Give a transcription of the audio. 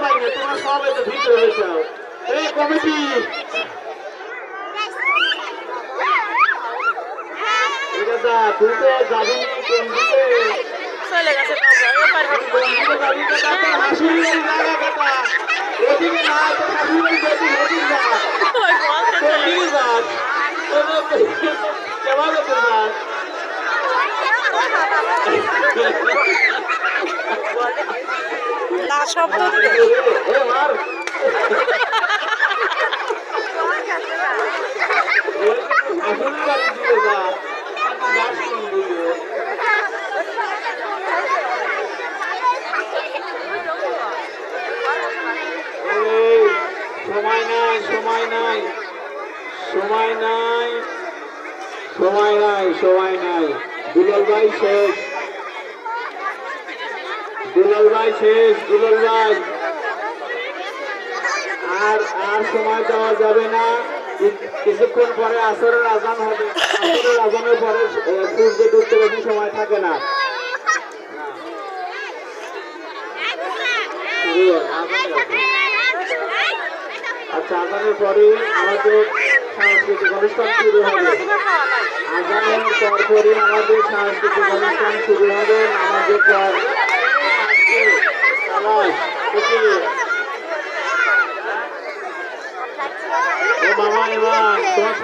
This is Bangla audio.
বাইরে তোমরা সবাই তো ভিতরে হয়েছে এই কমিটি ঠিক আছে তুই তো যাবি কোন দিকে চলে গেছে হাসুরি জায়গা কথা ওদিকে না তো হাসুরি যদি ওদিকে যা ওদিকে যাস কেমন হতে যাস না শব্দ মার হাসুরি বাড়ি দিকে যা গাছ কোন দিকে সময় নাই সময় নাই সময় নাই সময় নাই সময় নাই দুলাল ভাই শেষ দুলাল ভাই শেষ দুলাল ভাই আর আর সময় দেওয়া যাবে না কিছুক্ষণ পরে আসরের আজান হবে আসরের আজানের পরে সূর্য ডুবতে বেশি সময় থাকে না আচ্ছা আজানের পরে আমাদের সাংস্কৃতিক অনুষ্ঠান শুরু হবে আজানের পরপরই আমাদের সাংস্কৃতিক অনুষ্ঠান শুরু হবে আমাদের পর মামা এবার তোমার